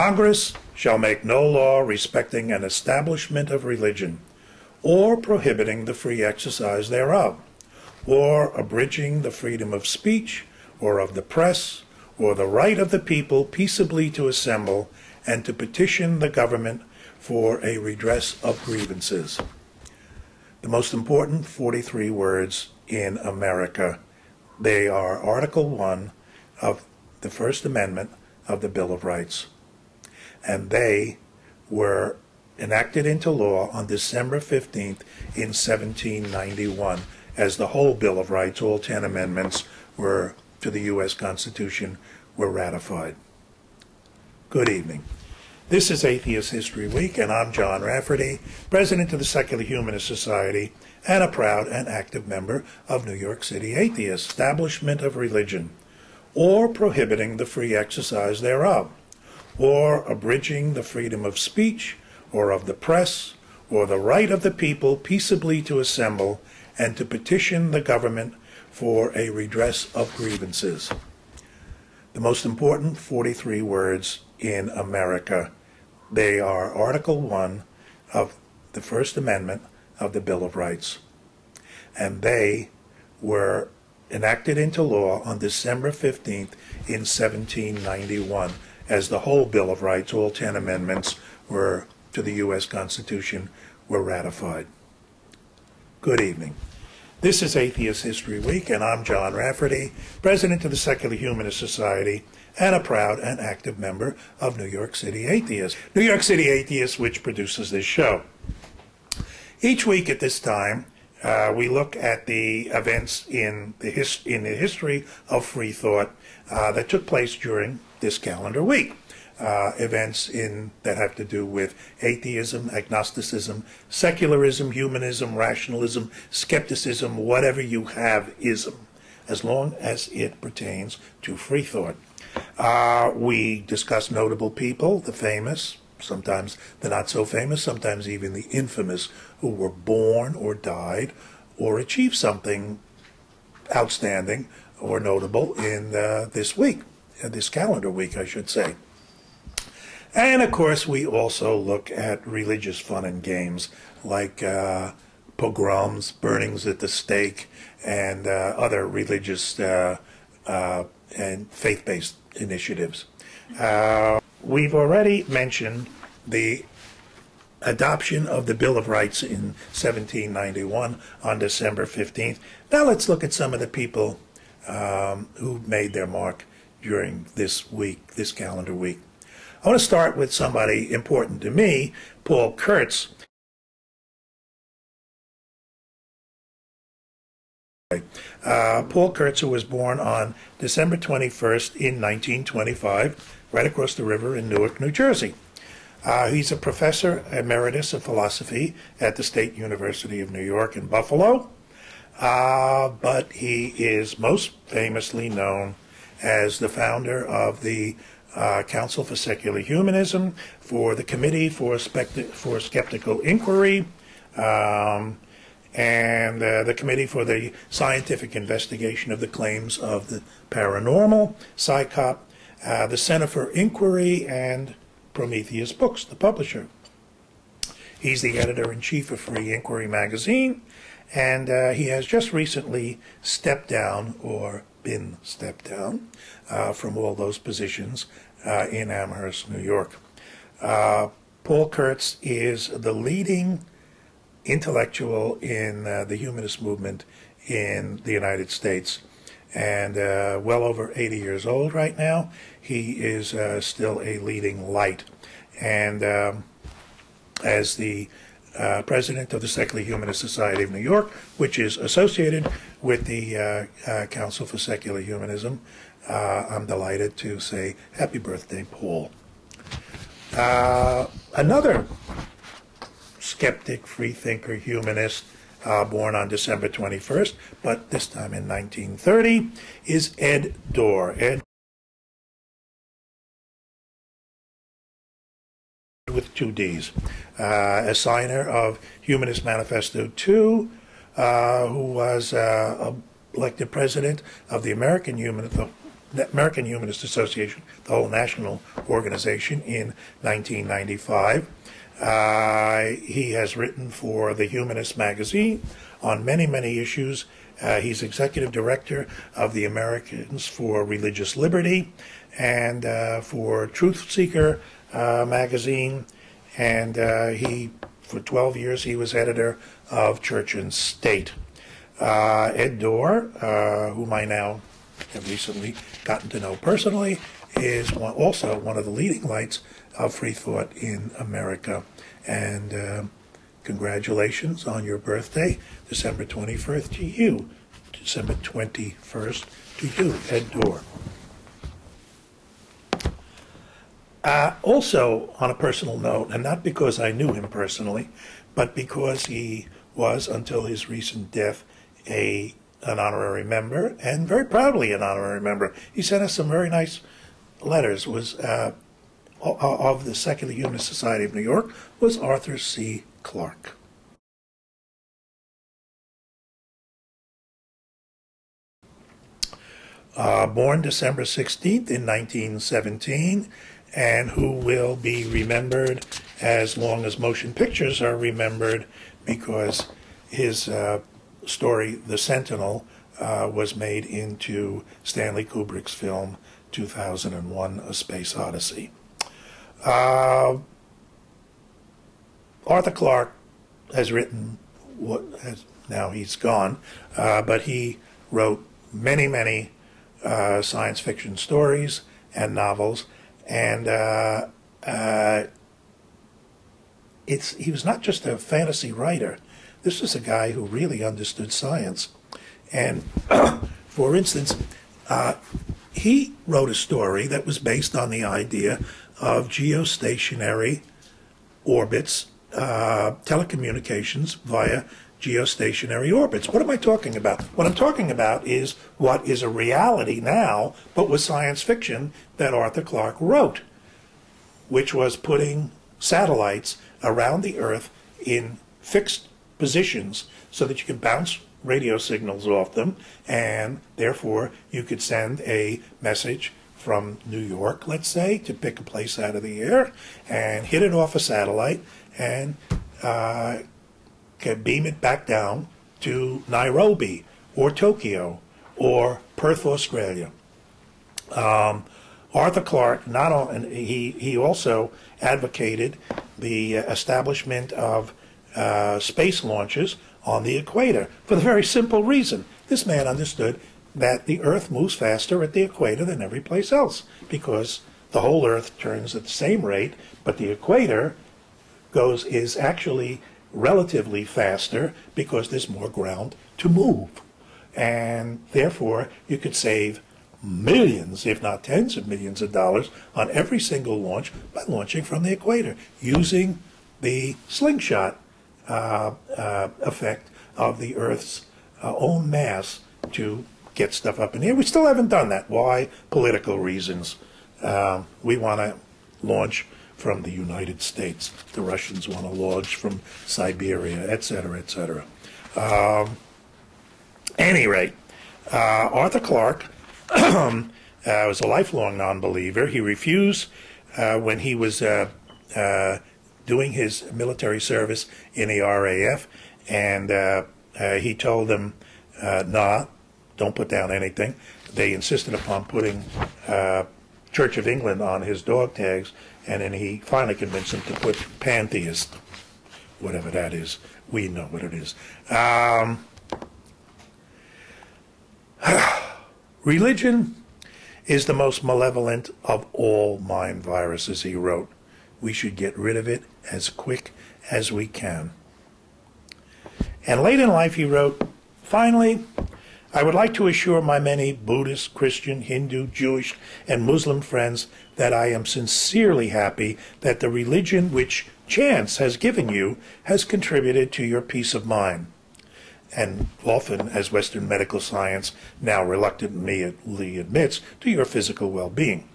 Congress shall make no law respecting an establishment of religion, or prohibiting the free exercise thereof, or abridging the freedom of speech, or of the press, or the right of the people peaceably to assemble and to petition the government for a redress of grievances. The most important 43 words in America. They are Article 1 of the First Amendment of the Bill of Rights. And they were enacted into law on December 15th in 1791, as the whole Bill of Rights, all 10 amendments were to the U.S. Constitution, were ratified. Good evening. This is Atheist History Week, and I'm John Rafferty, president of the Secular Humanist Society, and a proud and active member of New York City Atheists, establishment of religion, or prohibiting the free exercise thereof, or abridging the freedom of speech, or of the press, or the right of the people peaceably to assemble and to petition the government for a redress of grievances. The most important 43 words in America. They are Article 1 of the First Amendment of the Bill of Rights. And they were enacted into law on December 15th in 1791, as the whole Bill of Rights, all 10 amendments were to the U.S. Constitution, were ratified. Good evening. This is Atheist History Week, and I'm John Rafferty, president of the Secular Humanist Society, and a proud and active member of New York City Atheists. New York City Atheists, which produces this show. Each week at this time, we look at the events in the history of free thought that took place during this calendar week. Events that have to do with atheism, agnosticism, secularism, humanism, rationalism, skepticism, whatever you have ism, as long as it pertains to free thought. We discuss notable people, the famous, sometimes the not so famous, sometimes even the infamous, who were born or died or achieved something outstanding or notable in this week, this calendar week, I should say. And of course, we also look at religious fun and games like pogroms, burnings at the stake, and other religious and faith-based initiatives. We've already mentioned the adoption of the Bill of Rights in 1791 on December 15th. Now let's look at some of the people who made their mark during this week, this calendar week. I want to start with somebody important to me, Paul Kurtz. Paul Kurtz, who was born on December 21st in 1925, right across the river in Newark, New Jersey. He's a professor emeritus of philosophy at the State University of New York in Buffalo, but he is most famously known as the founder of the Council for Secular Humanism, for the Committee for Skeptical Inquiry, and the Committee for the Scientific Investigation of the Claims of the Paranormal, PSYCOP, the Center for Inquiry, and Prometheus Books, the publisher. He's the editor-in-chief of Free Inquiry magazine, and he has just recently stepped down, or been stepped down, from all those positions in Amherst, New York. Paul Kurtz is the leading intellectual in the humanist movement in the United States, and well over 80 years old right now. He is still a leading light, and as the president of the Secular Humanist Society of New York, which is associated with the Council for Secular Humanism, I'm delighted to say happy birthday, Paul. Another skeptic, freethinker, humanist, born on December 21st, but this time in 1930, is Ed Dorr. Ed, with two Ds, a signer of Humanist Manifesto 2, who was elected president of the American Humanist Association, the whole national organization, in 1995. He has written for the Humanist magazine on many, many issues. He's executive director of the Americans for Religious Liberty and for Truth Seeker magazine. And for 12 years, he was editor of Church and State. Ed Dorr, whom I now have recently gotten to know personally, is also one of the leading lights of free thought in America. And congratulations on your birthday, December 21st to you. December 21st to you, Ed Dorr. Also, on a personal note, and not because I knew him personally, but because he was, until his recent death, an honorary member, and very proudly an honorary member. He sent us some very nice letters. Was of the Secular Humanist Society of New York was Arthur C. Clarke. Born December 16th in 1917, and who will be remembered as long as motion pictures are remembered, because his story, The Sentinel, was made into Stanley Kubrick's film 2001: A Space Odyssey. Arthur Clarke has written, now he's gone, but he wrote many, many science fiction stories and novels, and he was not just a fantasy writer. This was a guy who really understood science. And for instance, he wrote a story that was based on the idea of geostationary orbits, telecommunications via geostationary orbits. What am I talking about? What I'm talking about is what is a reality now, but was science fiction that Arthur Clarke wrote, which was putting satellites around the Earth in fixed positions so that you could bounce radio signals off them, and therefore you could send a message from New York, let's say, to pick a place out of the air, and hit it off a satellite, and can beam it back down to Nairobi, or Tokyo, or Perth, Australia. Arthur Clarke, he also advocated the establishment of space launches on the equator for the very simple reason. This man understood that the Earth moves faster at the equator than every place else, because the whole Earth turns at the same rate, but the equator is actually relatively faster because there's more ground to move. And therefore, you could save millions, if not tens of millions of dollars on every single launch by launching from the equator, using the slingshot effect of the Earth's own mass to get stuff up in the air. We still haven't done that. Why? Political reasons. We want to launch from the United States. The Russians want to launch from Siberia, etc., etc. Any rate, Arthur Clarke was a lifelong non-believer. He refused when he was doing his military service in the RAF, and he told them, nah, don't put down anything. They insisted upon putting Church of England on his dog tags, and then he finally convinced them to put pantheist, whatever that is. We know what it is. Religion is the most malevolent of all mind viruses, he wrote. We should get rid of it as quick as we can. And late in life he wrote, finally, I would like to assure my many Buddhist, Christian, Hindu, Jewish, and Muslim friends that I am sincerely happy that the religion which chance has given you has contributed to your peace of mind, and often, as Western medical science now reluctantly admits, to your physical well-being.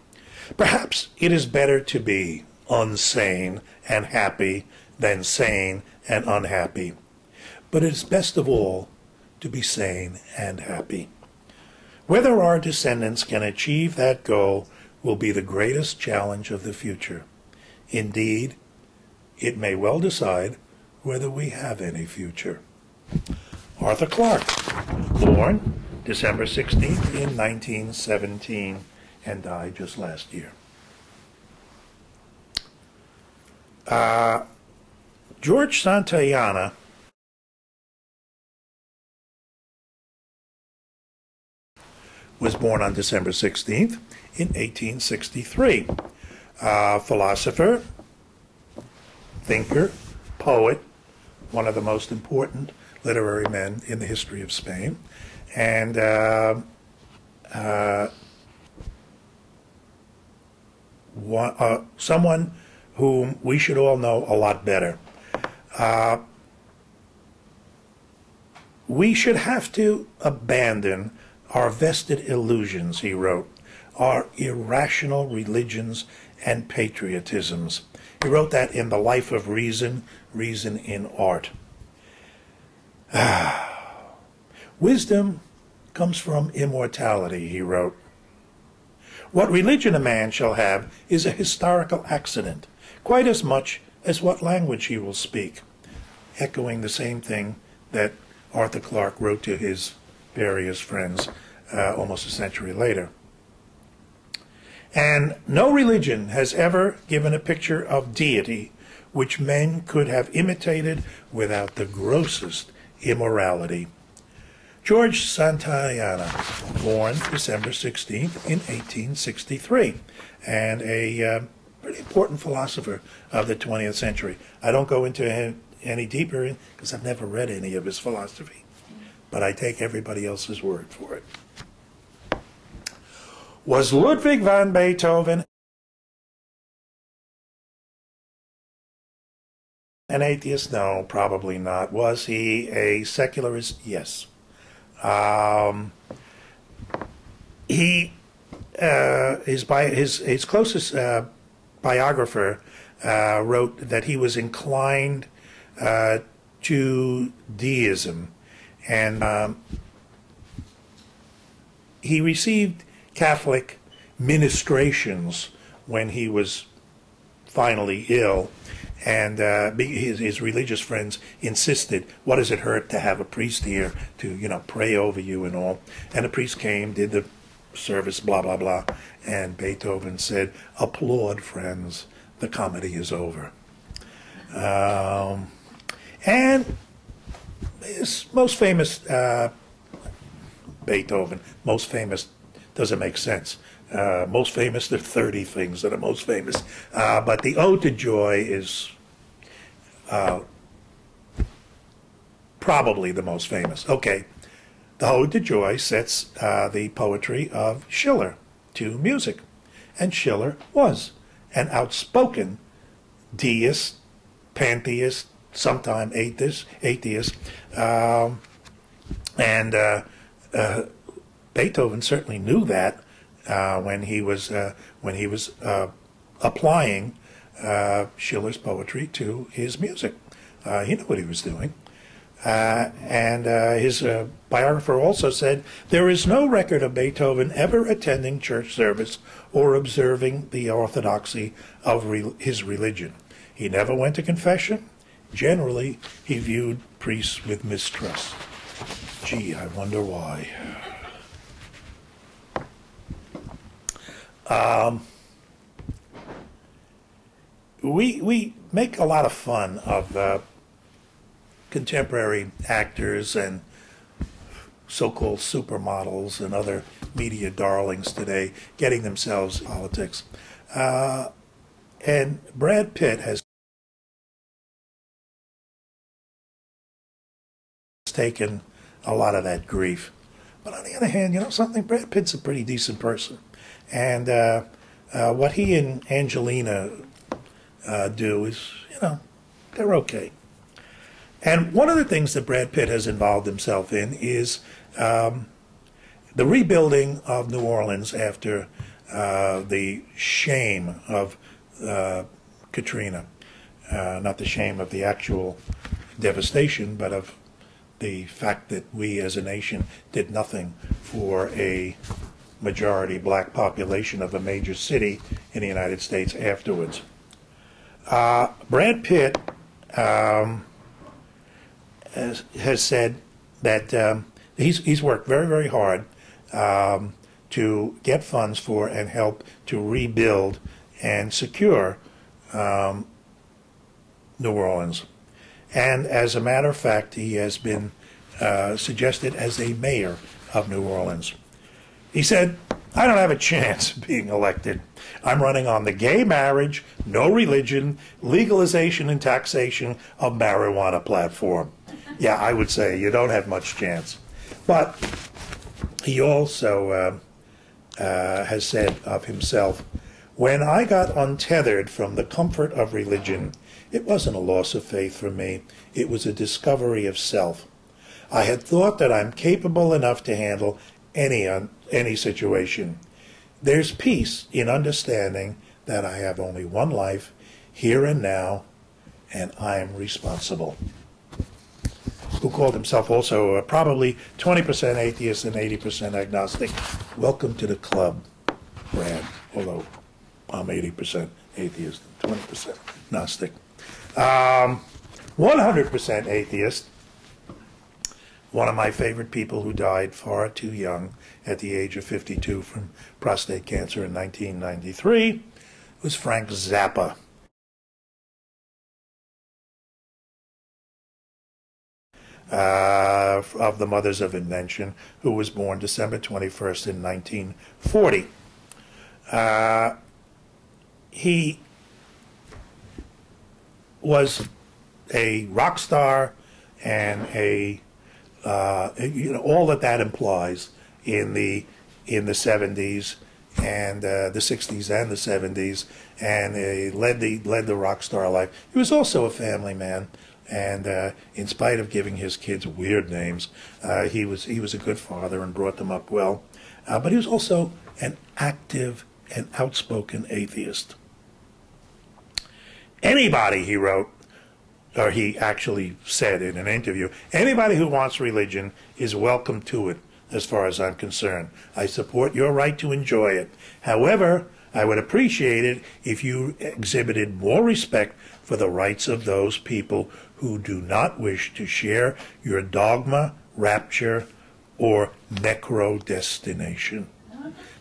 Perhaps it is better to be unsane and happy than sane and unhappy, but it is best of all to be sane and happy. Whether our descendants can achieve that goal will be the greatest challenge of the future. Indeed, it may well decide whether we have any future. Arthur Clarke, born December 16th in 1917 and died just last year. George Santayana was born on December 16th in 1863. Philosopher, thinker, poet, one of the most important literary men in the history of Spain, and someone whom we should all know a lot better. We should have to abandon our vested illusions, he wrote, our irrational religions and patriotisms. He wrote that in The Life of Reason, Reason in Art. Wisdom comes from immortality, he wrote. What religion a man shall have is a historical accident, quite as much as what language he will speak, echoing the same thing that Arthur Clarke wrote to his various friends almost a century later. And no religion has ever given a picture of deity which men could have imitated without the grossest immorality. George Santayana, born December 16th in 1863, and a pretty important philosopher of the 20th century. I don't go into any deeper because I've never read any of his philosophy, but I take everybody else's word for it. Was Ludwig van Beethoven an atheist? No, probably not. Was he a secularist? Yes. His closest biographer wrote that he was inclined to deism, and he received Catholic ministrations when he was finally ill, and his religious friends insisted, what does it hurt to have a priest here to, pray over you and all? And the priest came, did the service, blah, blah, blah, and Beethoven said, applaud, friends, the comedy is over. And his most famous, Beethoven, most famous, doesn't make sense. Most famous, there are 30 things that are most famous. But the Ode to Joy is probably the most famous. Okay, the Ode to Joy sets the poetry of Schiller to music. And Schiller was an outspoken deist, pantheist, sometime atheist. Beethoven certainly knew that when he was applying Schiller's poetry to his music. He knew what he was doing. His biographer also said, there is no record of Beethoven ever attending church service or observing the orthodoxy of his religion. He never went to confession. Generally, he viewed priests with mistrust. Gee, I wonder why. We make a lot of fun of contemporary actors and so-called supermodels and other media darlings today getting themselves in politics. And Brad Pitt has taken a lot of that grief. But on the other hand, something, Brad Pitt's a pretty decent person. And what he and Angelina do is, they're okay. And one of the things that Brad Pitt has involved himself in is the rebuilding of New Orleans after the shame of Katrina. Not the shame of the actual devastation, but of the fact that we as a nation did nothing for a majority black population of a major city in the United States afterwards. Brad Pitt has said that he's worked very, very hard to get funds for and help to rebuild and secure New Orleans. And as a matter of fact, he has been suggested as a mayor of New Orleans. He said, "I don't have a chance of being elected. I'm running on the gay marriage, no religion, legalization and taxation of marijuana platform." Yeah, I would say you don't have much chance. But he also has said of himself, "When I got untethered from the comfort of religion, it wasn't a loss of faith for me. It was a discovery of self. I had thought that I'm capable enough to handle any situation. There's peace in understanding that I have only one life, here and now, and I'm responsible." Who called himself also probably 20% atheist and 80% agnostic. Welcome to the club, Brad, although I'm 80% atheist and 20% Gnostic. 100% atheist, one of my favorite people who died far too young at the age of 52 from prostate cancer in 1993 was Frank Zappa. Of the Mothers of Invention, who was born December 21st in 1940. He was a rock star and all that implies in the 70s and the 60s and the 70s, and he led the rock star life. He was also a family man. And in spite of giving his kids weird names, he was a good father and brought them up well. But he was also an active and outspoken atheist. Anybody, he wrote, or he actually said in an interview, "Anybody who wants religion is welcome to it, as far as I'm concerned. I support your right to enjoy it. However, I would appreciate it if you exhibited more respect for the rights of those people who do not wish to share your dogma, rapture, or necrodestination."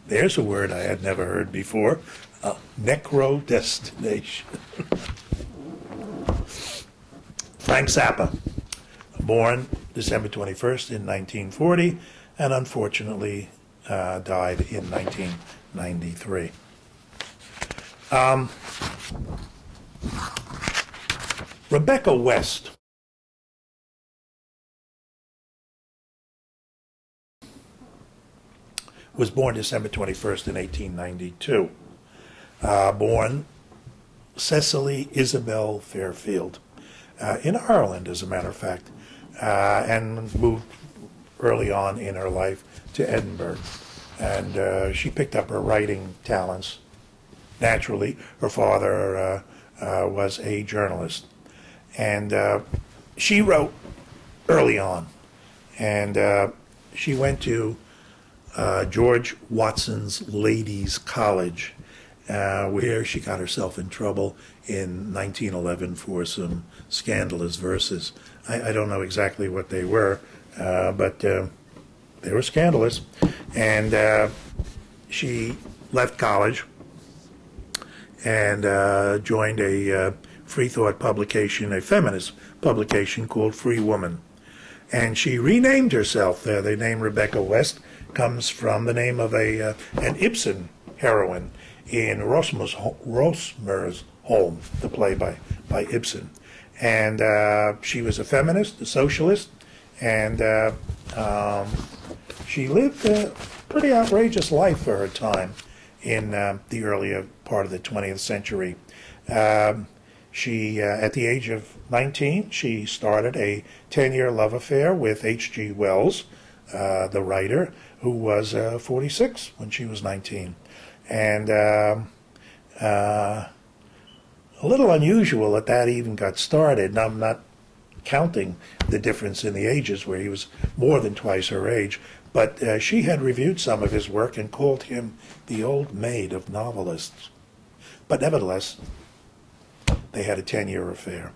There's a word I had never heard before, necrodestination. Frank Zappa, born December 21st in 1940, and unfortunately died in 1993. Rebecca West was born December 21st in 1892. Born Cecily Isabel Fairfield in Ireland, as a matter of fact, and moved early on in her life to Edinburgh. And she picked up her writing talents naturally. Her father was a journalist. And she wrote early on, and she went to George Watson's Ladies' College, where she got herself in trouble in 1911 for some scandalous verses. I don't know exactly what they were, but they were scandalous. And she left college and joined a free thought publication, a feminist publication called Free Woman. And she renamed herself. The name Rebecca West comes from the name of an Ibsen heroine in Rosmer's Home, the play by Ibsen. And she was a feminist, a socialist, and she lived a pretty outrageous life for her time in the earlier part of the 20th century. She, at the age of 19, she started a 10-year love affair with H.G. Wells, the writer, who was 46 when she was 19. And a little unusual that even got started. And I'm not counting the difference in the ages, where he was more than twice her age. But she had reviewed some of his work and called him the old maid of novelists. But nevertheless, they had a 10-year affair.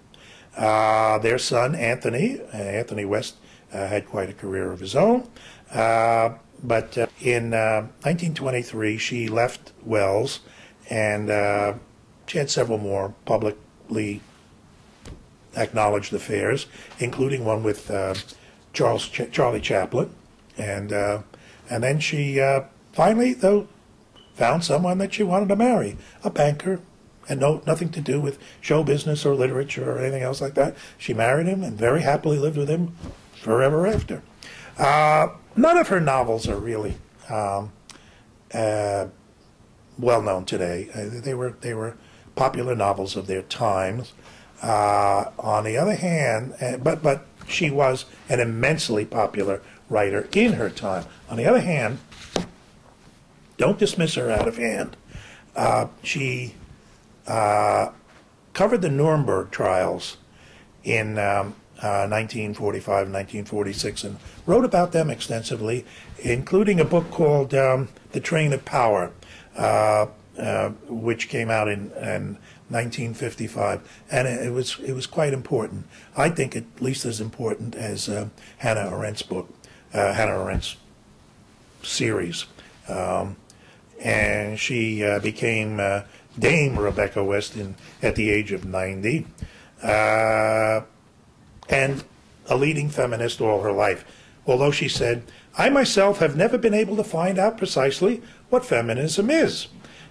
Their son, Anthony West, had quite a career of his own. But in 1923, she left Wells, and she had several more publicly acknowledged affairs, including one with Charlie Chaplin. And then she finally, though, found someone that she wanted to marry, a banker, and nothing to do with show business or literature or anything else like that. She married him and very happily lived with him forever after. None of her novels are really well known today. They were popular novels of their times. On the other hand, but she was an immensely popular writer in her time. On the other hand, don't dismiss her out of hand. She covered the Nuremberg trials in 1945 and 1946 and wrote about them extensively, including a book called The Train of Power, which came out in 1955, and it was quite important. I think at least as important as Hannah Arendt's book, Hannah Arendt's series. And she became Dame Rebecca West at the age of 90, and a leading feminist all her life. Although she said, "I myself have never been able to find out precisely what feminism is.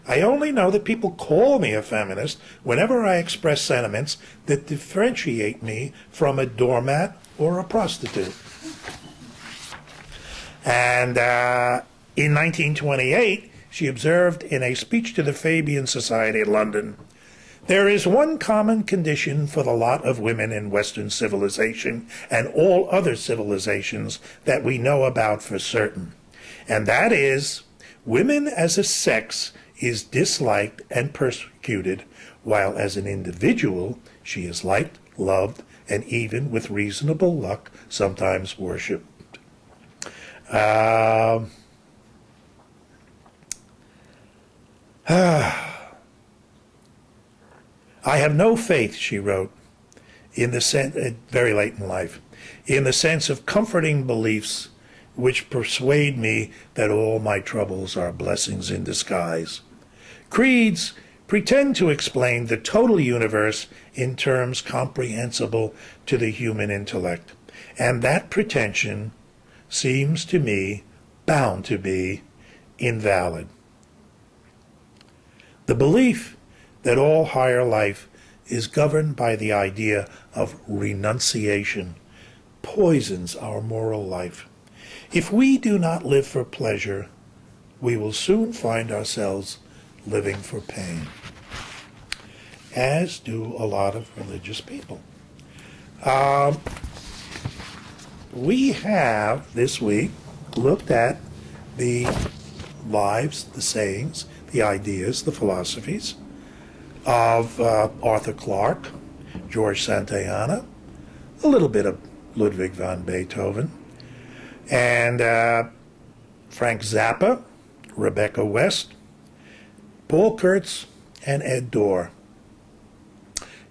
I only know that people call me a feminist whenever I express sentiments that differentiate me from a doormat or a prostitute." And in 1928, she observed in a speech to the Fabian Society in London, "There is one common condition for the lot of women in Western civilization and all other civilizations that we know about for certain, and that is, women as a sex is disliked and persecuted, while as an individual she is liked, loved, and even, with reasonable luck, sometimes worshipped." "I have no faith," she wrote, in the sense, very late in life, "in the sense of comforting beliefs which persuade me that all my troubles are blessings in disguise. Creeds pretend to explain the total universe in terms comprehensible to the human intellect, and that pretension seems to me bound to be invalid. The belief that all higher life is governed by the idea of renunciation poisons our moral life. If we do not live for pleasure, we will soon find ourselves living for pain," as do a lot of religious people. We have this week looked at the lives, the sayings, the ideas, the philosophies of Arthur Clarke, George Santayana, a little bit of Ludwig van Beethoven, and Frank Zappa, Rebecca West, Paul Kurtz, and Ed Dorr.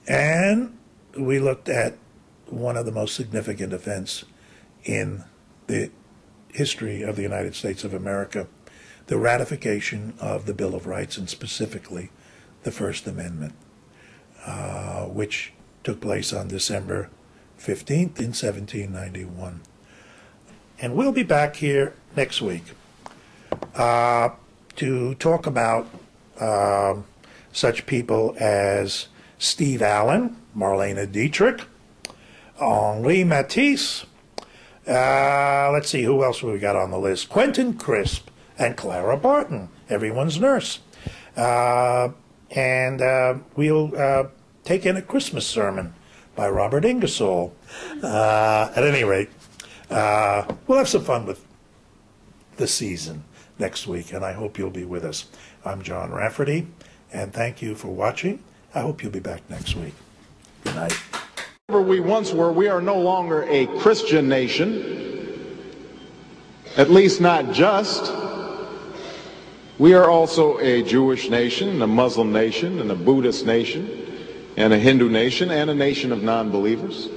And we looked at one of the most significant events in the history of the United States of America, the ratification of the Bill of Rights, and specifically the First Amendment, which took place on December 15th in 1791. And we'll be back here next week to talk about such people as Steve Allen, Marlene Dietrich, Henri Matisse, let's see, who else we got on the list? Quentin Crisp and Clara Barton, everyone's nurse. And we'll take in a Christmas sermon by Robert Ingersoll. At any rate, we'll have some fun with the season next week, and I hope you'll be with us. I'm John Rafferty, and thank you for watching. I hope you'll be back next week. Good night. We once were, we are no longer a Christian nation, at least not just. We are also a Jewish nation, a Muslim nation, and a Buddhist nation, and a Hindu nation, and a nation of non-believers.